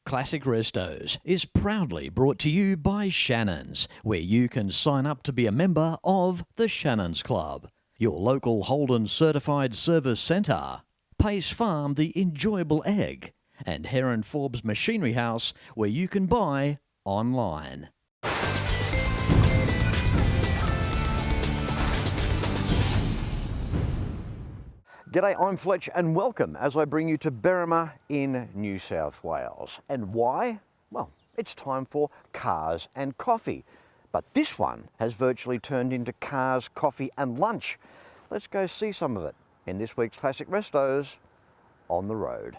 Classic Restos is proudly brought to you by Shannons, where you can sign up to be a member of the Shannons Club, your local Holden certified service centre, Pace Farm the enjoyable egg, and Heron Forbes Machinery House, where you can buy online. G'day, I'm Fletch and welcome as I bring you to Berrima in New South Wales. And why? Well, it's time for cars and coffee. But this one has virtually turned into cars, coffee and lunch. Let's go see some of it in this week's Classic Restos on the road.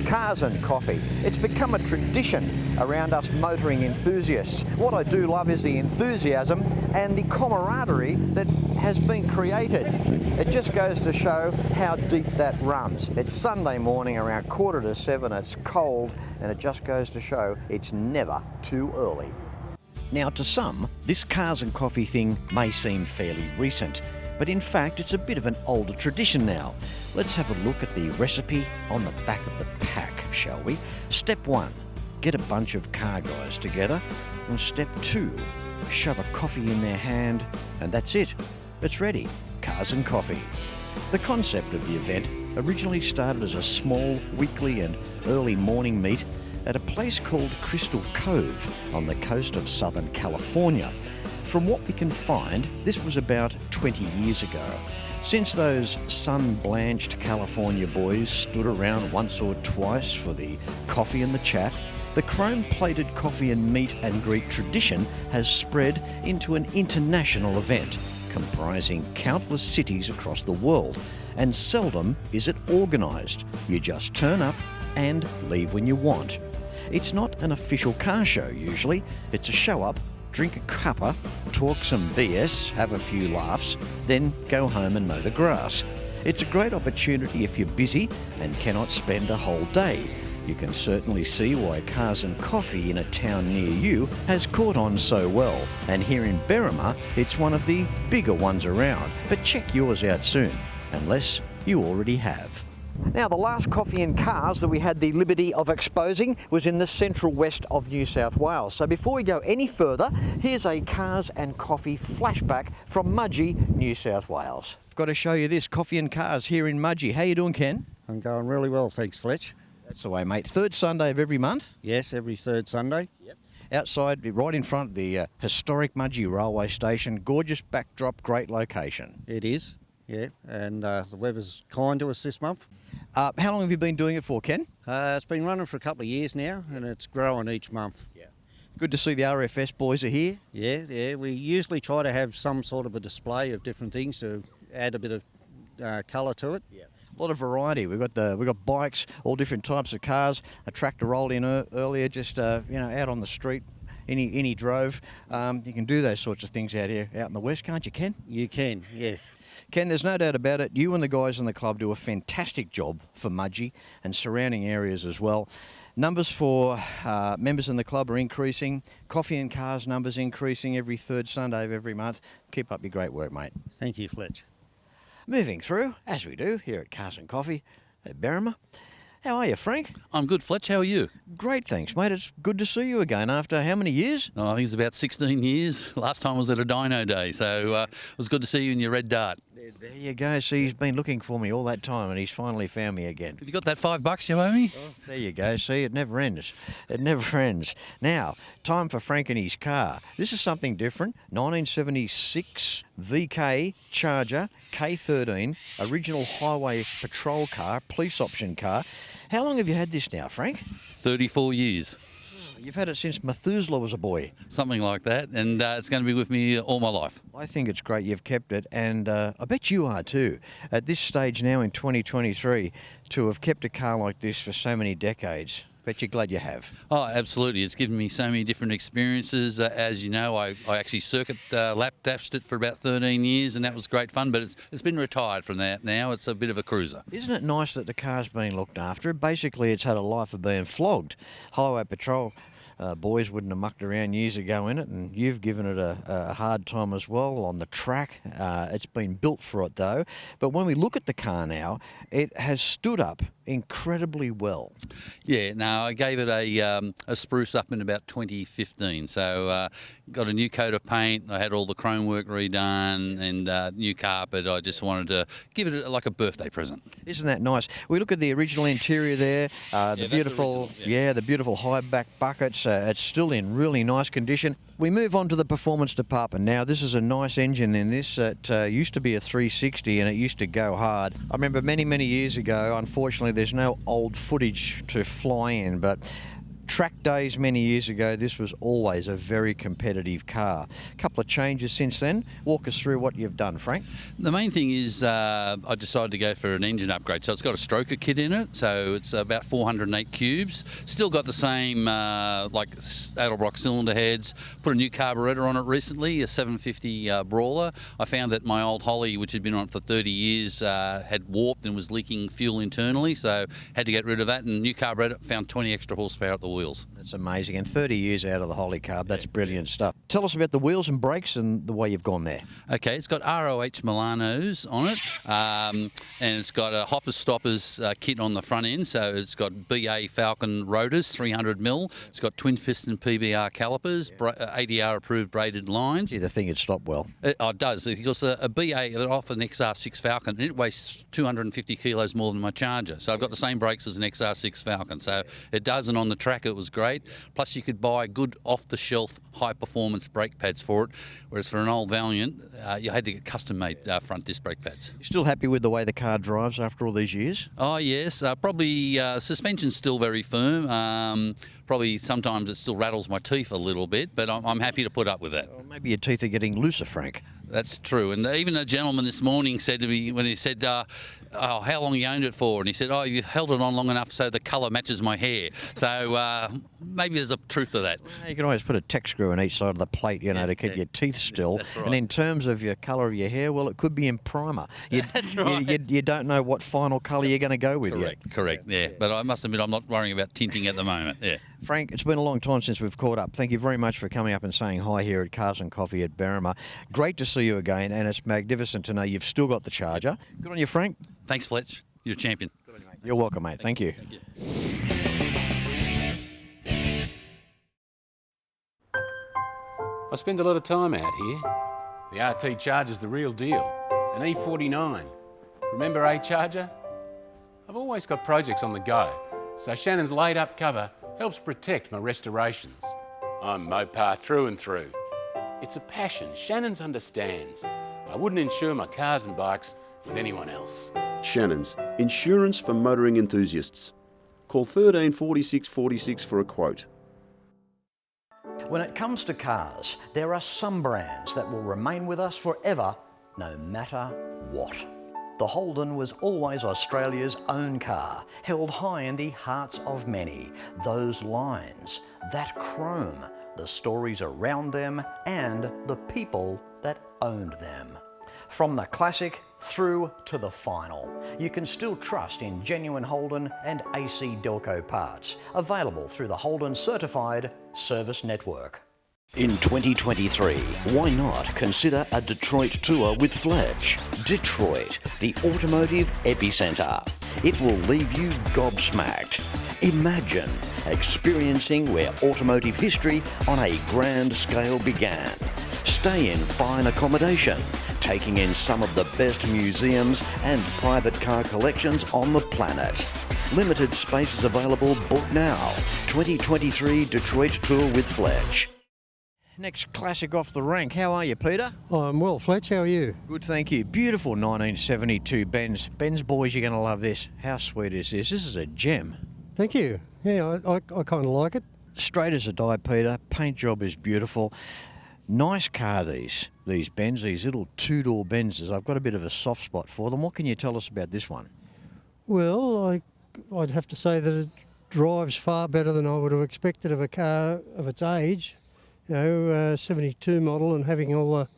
Cars and coffee. It's become a tradition around us motoring enthusiasts. What I do love is the enthusiasm and the camaraderie that has been created. It just goes to show how deep that runs. It's Sunday morning around 7:15, it's cold, and it just goes to show it's never too early. Now, to some, this cars and coffee thing may seem fairly recent, but in fact it's a bit of an older tradition now. Let's have a look at the recipe on the back of the pack, shall we? Step 1, get a bunch of car guys together. And step 2, shove a coffee in their hand, and that's it. It's ready. Cars and coffee. The concept of the event originally started as a small weekly and early morning meet at a place called Crystal Cove on the coast of Southern California. From what we can find, this was about 20 years ago. Since those sun-blanched California boys stood around once or twice for the coffee and the chat, the chrome-plated coffee and meet and greet tradition has spread into an international event comprising countless cities across the world. And seldom is it organised. You just turn up and leave when you want. It's not an official car show usually. It's a show up, drink a cuppa, talk some BS, have a few laughs, then go home and mow the grass. It's a great opportunity if you're busy and cannot spend a whole day. You can certainly see why cars and coffee in a town near you has caught on so well. And here in Berrima, it's one of the bigger ones around. But check yours out soon, unless you already have. Now, the last coffee and cars that we had the liberty of exposing was in the central west of New South Wales. So before we go any further, here's a cars and coffee flashback from Mudgee, New South Wales. I've got to show you this, coffee and cars here in Mudgee. How you doing, Ken? I'm going really well, thanks, Fletch. That's the way, mate. Third Sunday of every month? Yes, every third Sunday. Yep. Outside, right in front of the historic Mudgee railway station. Gorgeous backdrop, great location. It is, yeah, and the weather's kind to us this month. How long have you been doing it for, Ken? It's been running for a couple of years now, and it's growing each month. Yeah. Good to see the RFS boys are here. Yeah, we usually try to have some sort of a display of different things to add a bit of colour to it. Yeah. A lot of variety. We've got bikes, all different types of cars. A tractor rolled in earlier, just out on the street. Any drove. You can do those sorts of things out here, out in the west, can't you, Ken? You can, yes. Ken, there's no doubt about it. You and the guys in the club do a fantastic job for Mudgee and surrounding areas as well. Numbers for members in the club are increasing. Coffee and cars numbers increasing every third Sunday of every month. Keep up your great work, mate. Thank you, Fletch. Moving through, as we do here at Cars and Coffee at Berrima. How are you, Frank? I'm good, Fletch. How are you? Great, thanks, mate. It's good to see you again after how many years? Oh, I think it's about 16 years. Last time was at a dyno day, so it was good to see you in your red dart. There you go. See, he's been looking for me all that time and he's finally found me again. Have you got that $5 you owe me? Oh, there you go. See, it never ends. It never ends. Now, time for Frank and his car. This is something different. 1976 VK Charger K13, original highway patrol car, police option car. How long have you had this now, Frank? 34 years. You've had it since Methuselah was a boy. Something like that, and it's going to be with me all my life. I think it's great you've kept it, and I bet you are too. At this stage now in 2023, to have kept a car like this for so many decades, Bet you're glad you have. Oh, absolutely. It's given me so many different experiences. As you know, I actually circuit lap dashed it for about 13 years, and that was great fun, but it's been retired from that now. It's a bit of a cruiser. Isn't it nice that the car's been looked after? Basically, it's had a life of being flogged. Highway Patrol boys wouldn't have mucked around years ago in it, and you've given it a hard time as well on the track. It's been built for it, though. But when we look at the car now, it has stood up incredibly well. Yeah, no, I gave it a spruce up in about 2015. So got a new coat of paint. I had all the chrome work redone and new carpet. I just wanted to give it like a birthday present. Isn't that nice? We look at the original interior there. The beautiful, original, yeah. the beautiful high back buckets. It's still in really nice condition. We move on to the performance department now. This is a nice engine in this. It used to be a 360 and it used to go hard. I remember many years ago, unfortunately there's no old footage to fly in, but track days many years ago, this was always a very competitive car. A couple of changes since then. Walk us through what you've done, Frank. The main thing is I decided to go for an engine upgrade. So it's got a stroker kit in it. So it's about 408 cubes. Still got the same like Adelbrock cylinder heads. Put a new carburetor on it recently, a 750 Brawler. I found that my old Holly, which had been on it for 30 years, had warped and was leaking fuel internally. So had to get rid of that. And new carburetor, found 20 extra horsepower at the wheel. That's amazing. And 30 years out of the Holly carb, that's brilliant stuff. Tell us about the wheels and brakes and the way you've gone there. Okay, it's got ROH Milanos on it, and it's got a Hoppers Stoppers kit on the front end, so it's got BA Falcon rotors, 300mm. It's got twin piston PBR calipers, ADR approved braided lines. Yeah, the thing would stop well. It does, because a BA, they're off an XR6 Falcon, and it weighs 250 kilos more than my Charger. So I've got the same brakes as an XR6 Falcon, so it does, and on the track it was great. Plus you could buy good off-the-shelf high-performance brake pads for it, whereas for an old Valiant you had to get custom-made front disc brake pads. You still happy with the way the car drives after all these years? Oh yes, probably suspension's still very firm. Probably sometimes it still rattles my teeth a little bit, but I'm happy to put up with that. Well, maybe your teeth are getting looser, Frank. That's true. And even a gentleman this morning said to me, when he said, oh, how long you owned it for? And he said, oh, you've held it on long enough so the colour matches my hair. So maybe there's a truth to that. Well, you can always put a tech screw in each side of the plate, to keep your teeth still. That's right. And in terms of your colour of your hair, well, it could be in primer. That's right. You don't know what final colour you're going to go with yet. Correct, yeah. But I must admit, I'm not worrying about tinting at the moment, yeah. Frank, it's been a long time since we've caught up. Thank you very much for coming up and saying hi here at Cars and Coffee at Berrima. Great to see you again, and it's magnificent to know you've still got the Charger. Good on you, Frank. Thanks, Fletch. You're a champion. You're welcome, mate. Thank you. I spend a lot of time out here. The RT Charger's the real deal. An E49. Remember A-Charger? I've always got projects on the go, so Shannon's laid-up cover helps protect my restorations. I'm Mopar through and through. It's a passion Shannon's understands. I wouldn't insure my cars and bikes with anyone else. Shannons, insurance for motoring enthusiasts. Call 13 46 46 for a quote. When it comes to cars, there are some brands that will remain with us forever, no matter what. The Holden was always Australia's own car, held high in the hearts of many. Those lines, that chrome, the stories around them, and the people that owned them. From the classic through to the final, you can still trust in genuine Holden and AC Delco parts, available through the Holden Certified Service Network. In 2023, why not consider a Detroit tour with Fletch? Detroit, the automotive epicenter. It will leave you gobsmacked. Imagine experiencing where automotive history on a grand scale began. Stay in fine accommodation, taking in some of the best museums and private car collections on the planet. Limited spaces available, book now. 2023 Detroit tour with Fletch. Next classic off the rank. How are you, Peter? I'm well, Fletch. How are you? Good, thank you. Beautiful 1972 Benz. Benz boys, you're going to love this. How sweet is this? This is a gem. Thank you. Yeah, I kind of like it. Straight as a die, Peter. Paint job is beautiful. Nice car, these Benz, these little two-door Benzes. I've got a bit of a soft spot for them. What can you tell us about this one? Well, I'd have to say that drives far better than I would have expected of a car of its age. 72 model, and having all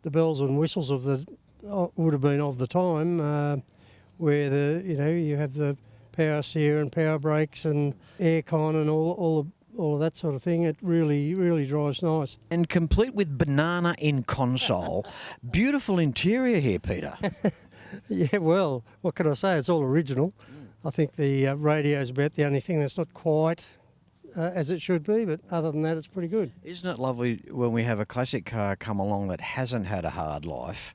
the bells and whistles of the would have been of the time, where you have the power steer and power brakes and aircon and all of that sort of thing. It really drives nice. And complete with banana in console. Beautiful interior here, Peter. Yeah, well, what can I say? It's all original. I think the radio's about the only thing that's not quite as it should be, but other than that, it's pretty good. Isn't it lovely when we have a classic car come along that hasn't had a hard life,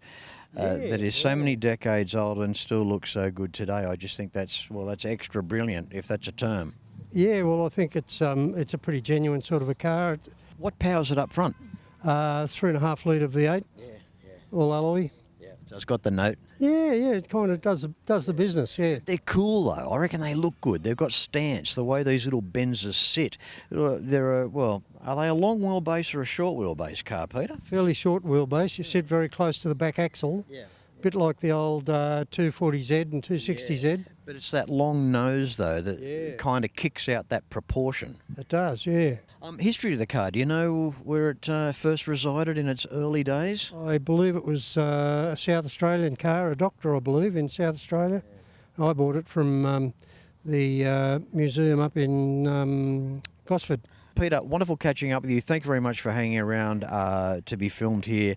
that is so many decades old and still looks so good today? I just think that's extra brilliant, if that's a term. Yeah, well, I think it's a pretty genuine sort of a car. What powers it up front? 3.5 litre V8, all alloy. So it's got the note. Yeah, it kind of does the business, yeah. They're cool though. I reckon they look good. They've got stance, the way these little Benzes sit. Are they a long wheelbase or a short wheelbase car, Peter? Fairly short wheelbase. You sit very close to the back axle. Yeah. Bit like the old 240Z and 260Z. But it's that long nose though that kind of kicks out that proportion. It does, yeah. History of the car. Do you know where it first resided in its early days? I believe it was a South Australian car, a doctor, I believe, in South Australia. I bought it from the museum up in Gosford. Peter, wonderful catching up with you. Thank you very much for hanging around to be filmed here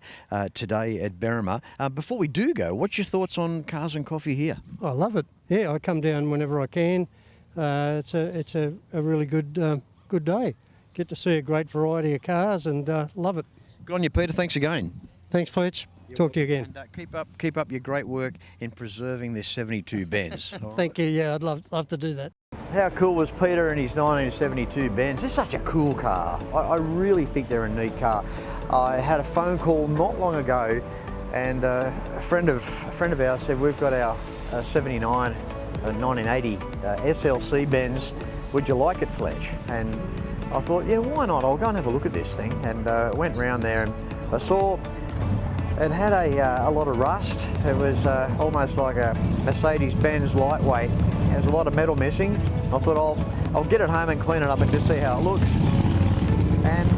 today at Berrima. Before we do go, what's your thoughts on Cars and Coffee here? I love it. Yeah, I come down whenever I can. It's a really good day. Get to see a great variety of cars and love it. Good on you, Peter. Thanks again. Thanks, Fletch. Talk to you again. And keep up your great work in preserving this 72 Benz. Thank you. Yeah, I'd love to do that. How cool was Peter and his 1972 Benz? It's such a cool car. I really think they're a neat car. I had a phone call not long ago, and a friend of ours said, we've got our 79 1980 SLC Benz. Would you like it, Fletch? And I thought, yeah, why not? I'll go and have a look at this thing. And went round there and I saw it had a lot of rust. It was almost like a Mercedes-Benz lightweight. There's a lot of metal missing. I thought I'll get it home and clean it up and just see how it looks. And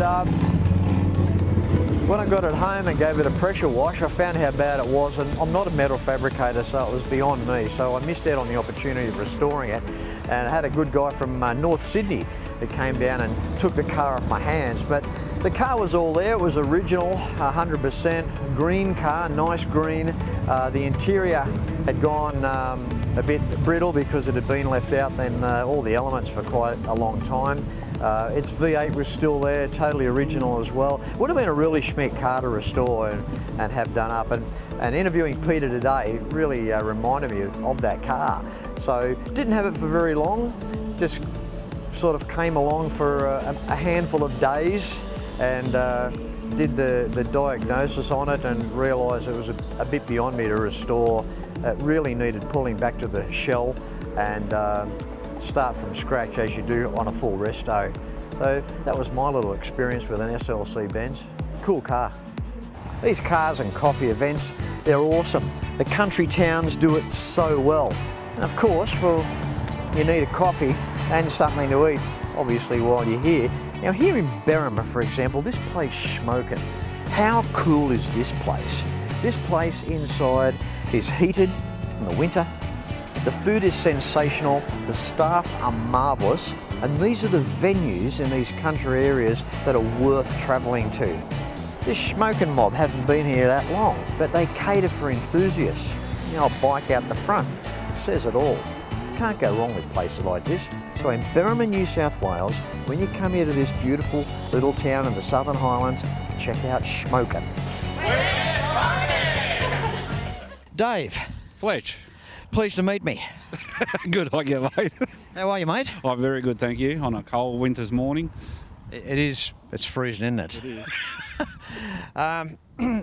when I got it home and gave it a pressure wash, I found how bad it was. And I'm not a metal fabricator, so it was beyond me. So I missed out on the opportunity of restoring it. And I had a good guy from North Sydney that came down and took the car off my hands. But the car was all there. It was original, 100% green car, nice green. The interior had gone a bit brittle because it had been left out then all the elements for quite a long time. Its V8 was still there, totally original as well. Would have been a really schmick car to restore and have done up. And interviewing Peter today really reminded me of that car. So didn't have it for very long, just sort of came along for a handful of days and did the diagnosis on it and realised it was a bit beyond me to restore. It really needed pulling back to the shell and start from scratch as you do on a full resto. So that was my little experience with an SLC Benz. Cool car. These Cars and Coffee events, they're awesome. The country towns do it so well. And of course, well, you need a coffee and something to eat, obviously, while you're here. Now here in Berrima, for example, this place Schmokin. How cool is this place? This place inside is heated in the winter. The food is sensational, the staff are marvellous, and these are the venues in these country areas that are worth travelling to. This Schmokin mob haven't been here that long, but they cater for enthusiasts. You know, a bike out the front, it says it all. Can't go wrong with places like this. So in Berrima, New South Wales, when you come here to this beautiful little town in the Southern Highlands, check out Schmokin. Dave. Fletch. Pleased to meet me. Good, I get mate. How are you, mate? I'm very good, thank you, on a cold winter's morning. It is. It's freezing, isn't it? It is.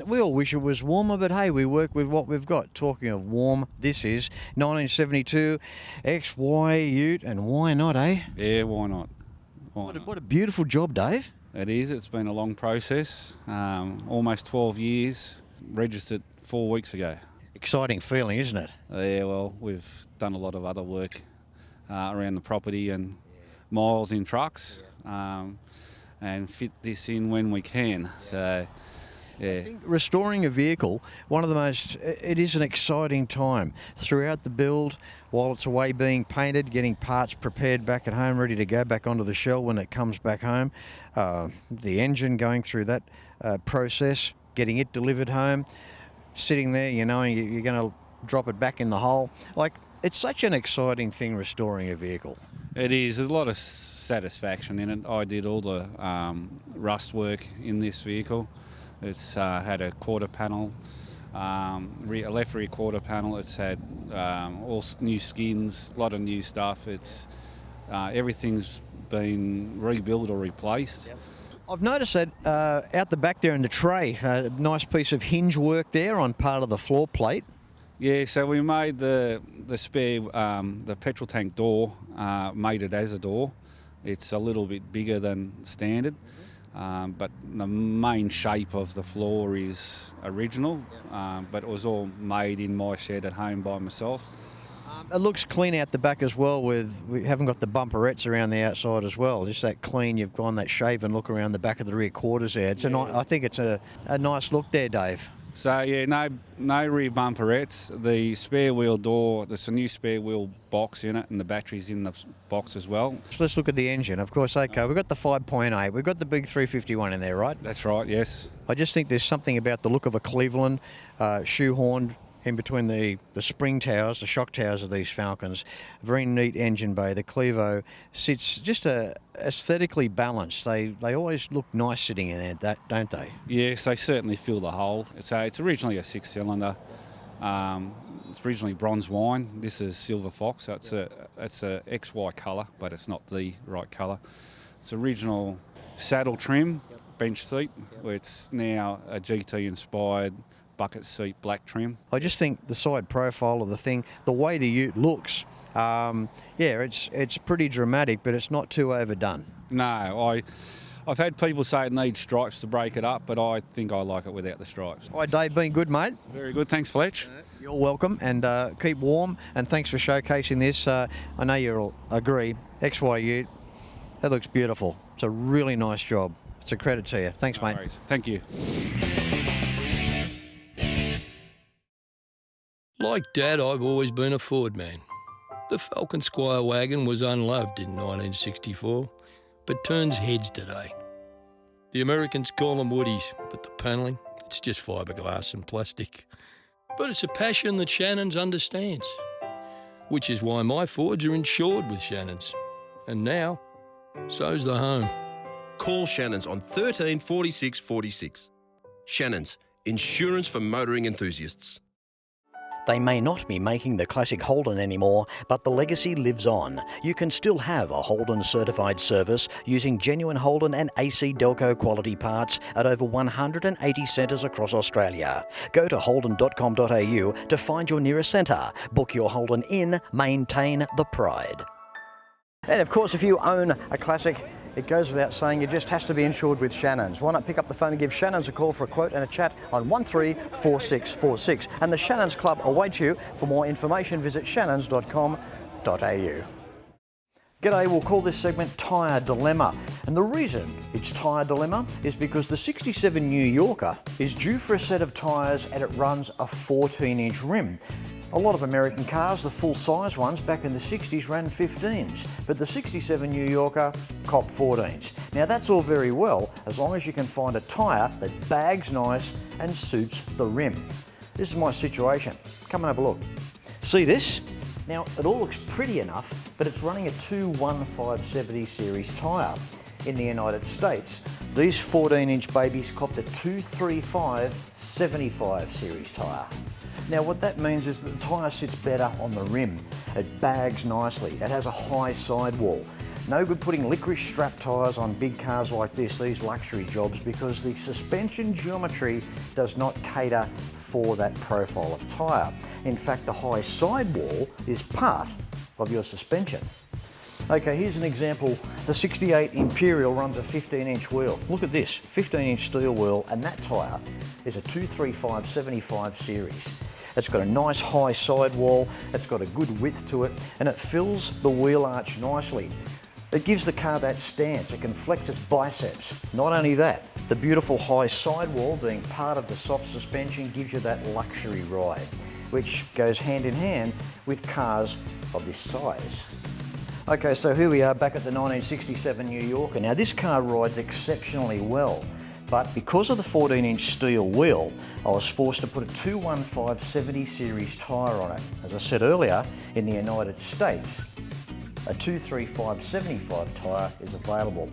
We all wish it was warmer, but hey, we work with what we've got. Talking of warm, this is 1972 XY Ute, and why not, eh? Yeah, why not? What a beautiful job, Dave. It is, it's been a long process, almost 12 years, registered 4 weeks ago. Exciting feeling, isn't it? Yeah, well, we've done a lot of other work around the property and miles in trucks and fit this in when we can. So, yeah. I think restoring a vehicle, it is an exciting time throughout the build, while it's away being painted, getting parts prepared back at home, ready to go back onto the shell when it comes back home. The engine going through that process, getting it delivered home, sitting there, you know, you're going to drop it back in the hole. Like, it's such an exciting thing, restoring a vehicle. It is. There's a lot of satisfaction in it. I did all the rust work in this vehicle. It's had a quarter panel, a left rear quarter panel. It's had all new skins, a lot of new stuff. It's everything's been rebuilt or replaced. Yep. I've noticed that out the back there in the tray, a nice piece of hinge work there on part of the floor plate. Yeah, so we made the spare, the petrol tank door, made it as a door. It's a little bit bigger than standard. But the main shape of the floor is original, but it was all made in my shed at home by myself. It looks clean out the back as well. We haven't got the bumperettes around the outside as well. Just that clean. You've gone that shaven look around the back of the rear quarters there. I think it's a nice look there, Dave. So yeah, no rear bumperettes. The spare wheel door, there's a new spare wheel box in it, and the battery's in the box as well. So let's look at the engine. Of course, okay, we've got the 5.8. We've got the big 351 in there, right? That's right, yes. I just think there's something about the look of a Cleveland shoehorned in between the spring towers, the shock towers of these Falcons. Very neat engine bay. The Clevo sits just aesthetically balanced. They always look nice sitting in there, don't they? Yes, they certainly fill the hole. So it's originally a 6-cylinder. It's originally bronze wine. This is silver fox. So it's a XY colour, but it's not the right colour. It's original saddle trim, bench seat, where it's now a GT inspired bucket seat black trim. I just think the side profile of the thing, the way the Ute looks, it's pretty dramatic, but it's not too overdone. No, I've had people say it needs stripes to break it up, but I think I like it without the stripes. Hi Dave, been good, mate? Very good, thanks Fletch. You're welcome, and keep warm, and thanks for showcasing this. I know you'll agree, XY Ute, that looks beautiful. It's a really nice job. It's a credit to you. Thanks, mate. Worries. Thank you. Like Dad, I've always been a Ford man. The Falcon Squire wagon was unloved in 1964, but turns heads today. The Americans call them woodies, but the panelling, it's just fiberglass and plastic. But it's a passion that Shannons understands, which is why my Fords are insured with Shannons. And now, so's the home. Call Shannons on 13 46 46. Shannons, insurance for motoring enthusiasts. They may not be making the classic Holden anymore, but the legacy lives on. You can still have a Holden certified service using genuine Holden and AC Delco quality parts at over 180 centres across Australia. Go to holden.com.au to find your nearest centre. Book your Holden in, maintain the pride. And of course, if you own a classic, it goes without saying, it just has to be insured with Shannons. Why not pick up the phone and give Shannons a call for a quote and a chat on 134646. And the Shannons Club awaits you. For more information, visit shannons.com.au. G'day, we'll call this segment Tyre Dilemma. And the reason it's Tyre Dilemma is because the 67 New Yorker is due for a set of tyres and it runs a 14-inch rim. A lot of American cars, the full-size ones, back in the 60s ran 15s, but the 67 New Yorker copped 14s. Now that's all very well, as long as you can find a tyre that bags nice and suits the rim. This is my situation. Come and have a look. See this? Now, it all looks pretty enough, but it's running a 21570 series tyre. In the United States, these 14-inch babies copped a 235/75 series tyre. Now what that means is that the tyre sits better on the rim. It bags nicely. It has a high sidewall. No good putting licorice strap tyres on big cars like this, these luxury jobs, because the suspension geometry does not cater for that profile of tyre. In fact, the high sidewall is part of your suspension. Okay, here's an example. The 68 Imperial runs a 15-inch wheel. Look at this, 15-inch steel wheel, and that tyre is a 235/75 series. It's got a nice high sidewall, it's got a good width to it, and it fills the wheel arch nicely. It gives the car that stance, it can flex its biceps. Not only that, the beautiful high sidewall being part of the soft suspension gives you that luxury ride, which goes hand in hand with cars of this size. Okay, so here we are back at the 1967 New Yorker. Now this car rides exceptionally well, but because of the 14-inch steel wheel, I was forced to put a 215/70 series tyre on it. As I said earlier, in the United States, a 235/75 tyre is available.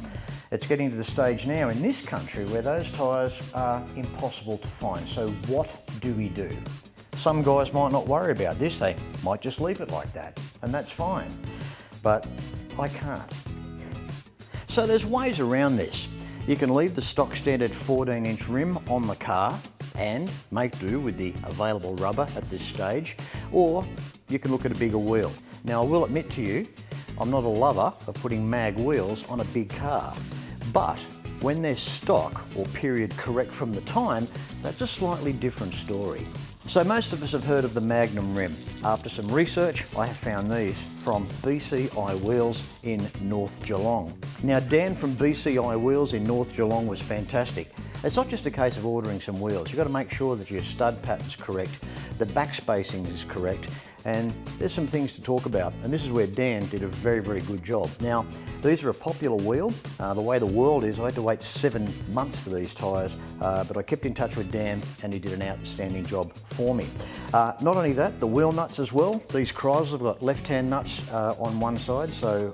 It's getting to the stage now in this country where those tyres are impossible to find. So what do we do? Some guys might not worry about this, they might just leave it like that, and that's fine. But I can't. So there's ways around this. You can leave the stock standard 14-inch rim on the car and make do with the available rubber at this stage, or you can look at a bigger wheel. Now I will admit to you, I'm not a lover of putting mag wheels on a big car, but when they're stock or period correct from the time, that's a slightly different story. So most of us have heard of the Magnum rim. After some research, I have found these from BCI Wheels in North Geelong. Now Dan from BCI Wheels in North Geelong was fantastic. It's not just a case of ordering some wheels, you've got to make sure that your stud pattern's correct, the back spacing is correct, and there's some things to talk about, and this is where Dan did a very, very good job. Now, these are a popular wheel. The way the world is, I had to wait 7 months for these tyres, but I kept in touch with Dan and he did an outstanding job for me. Not only that, the wheel nuts as well. These Chrysler have got left-hand nuts on one side, so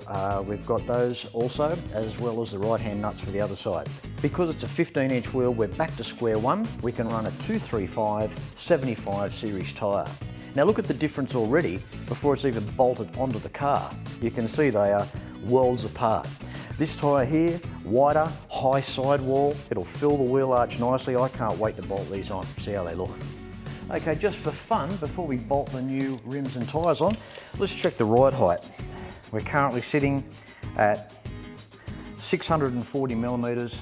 we've got those also, as well as the right-hand nuts for the other side. Because it's a 15-inch wheel, we're back to square one. We can run a 235/75 series tyre. Now look at the difference already before it's even bolted onto the car. You can see they are worlds apart. This tyre here, wider, high sidewall, it'll fill the wheel arch nicely. I can't wait to bolt these on, see how they look. Okay, just for fun, before we bolt the new rims and tyres on, let's check the ride height. We're currently sitting at 640 millimetres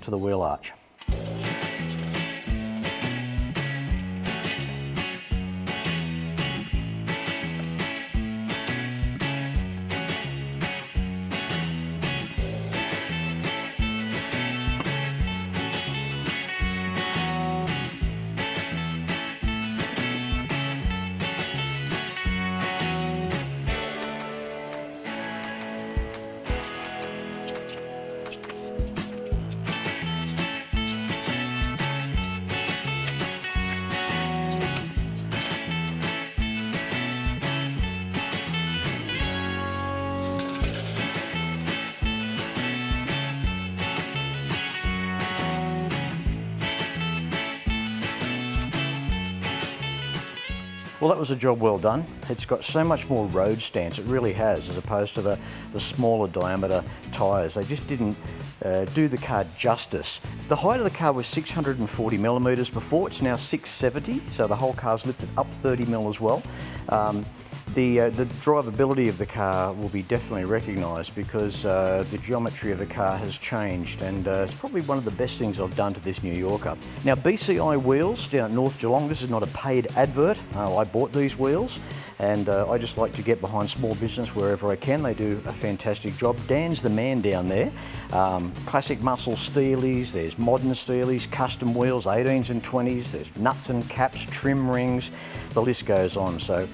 to the wheel arch. Well, that was a job well done. It's got so much more road stance, it really has, as opposed to the smaller diameter tyres. They just didn't do the car justice. The height of the car was 640 millimetres before, it's now 670, so the whole car's lifted up 30 mil as well. The drivability of the car will be definitely recognised because the geometry of the car has changed, and it's probably one of the best things I've done to this New Yorker. Now BCI Wheels down at North Geelong, this is not a paid advert. I bought these wheels and I just like to get behind small business wherever I can. They do a fantastic job. Dan's the man down there. Classic muscle steelies, there's modern steelies, custom wheels, 18s and 20s, there's nuts and caps, trim rings, the list goes on. So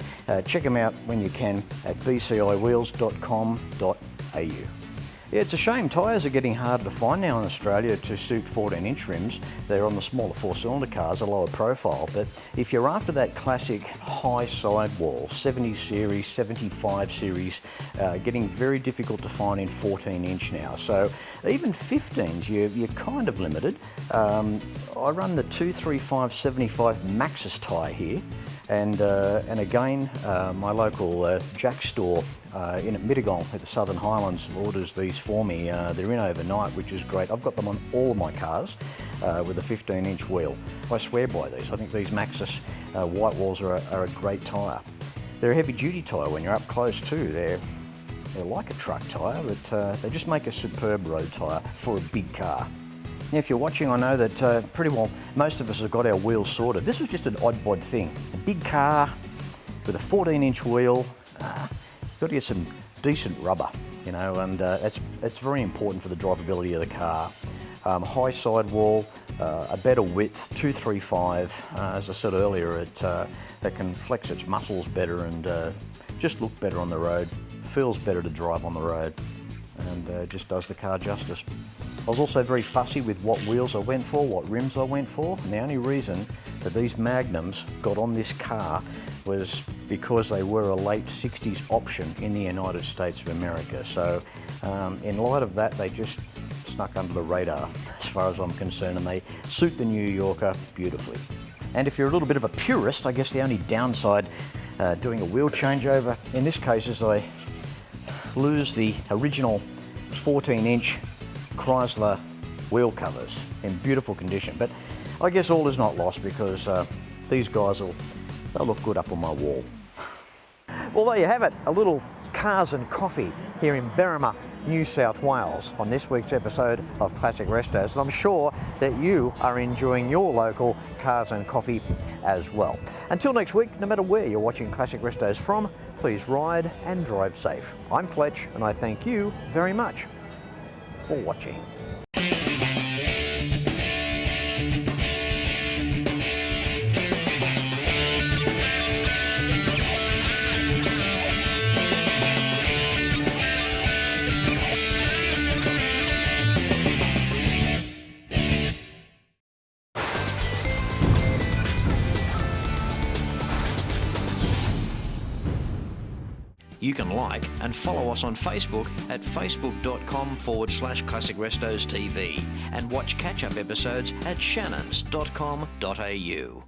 check them out when you can at bciwheels.com.au. Yeah, it's a shame tyres are getting harder to find now in Australia to suit 14-inch rims. They're on the smaller four-cylinder cars, a lower profile, but if you're after that classic high sidewall, 70 series, 75 series, getting very difficult to find in 14-inch now. So even 15s, you're kind of limited. I run the 235/75 Maxxis tyre here, and again, my local Jack store in at Mittagong at the Southern Highlands orders these for me. They're in overnight, which is great. I've got them on all of my cars with a 15-inch wheel. I swear by these. I think these Maxxis white walls are a great tyre. They're a heavy-duty tyre when you're up close too. They're like a truck tyre, but they just make a superb road tyre for a big car. Now, if you're watching, I know that pretty well most of us have got our wheels sorted. This was just an odd bod thing. A big car with a 14-inch wheel, you've got to get some decent rubber. you know, and it's very important for the drivability of the car. High sidewall, a better width, 235. As I said earlier, it can flex its muscles better and just look better on the road. Feels better to drive on the road, and just does the car justice. I was also very fussy with what wheels I went for, what rims I went for, and the only reason that these Magnums got on this car was because they were a late 60s option in the United States of America. So in light of that, they just snuck under the radar as far as I'm concerned, and they suit the New Yorker beautifully. And if you're a little bit of a purist, I guess the only downside doing a wheel changeover in this case is I lose the original 14-inch Chrysler wheel covers in beautiful condition. But I guess all is not lost, because these guys they'll look good up on my wall. Well, there you have it, a little cars and coffee here in Berrima, New South Wales on this week's episode of Classic Restos, and I'm sure that you are enjoying your local cars and coffee as well. Until next week, no matter where you're watching Classic Restos from, please ride and drive safe. I'm Fletch, and I thank you very much for watching. You can like and follow us on Facebook at facebook.com/Classic Restos TV and watch catch-up episodes at shannons.com.au.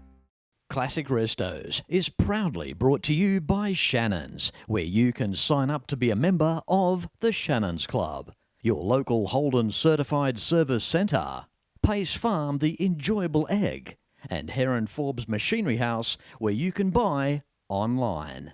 Classic Restos is proudly brought to you by Shannons, where you can sign up to be a member of the Shannons Club, your local Holden certified service centre, Pace Farm the enjoyable egg, and Heron Forbes Machinery House, where you can buy online.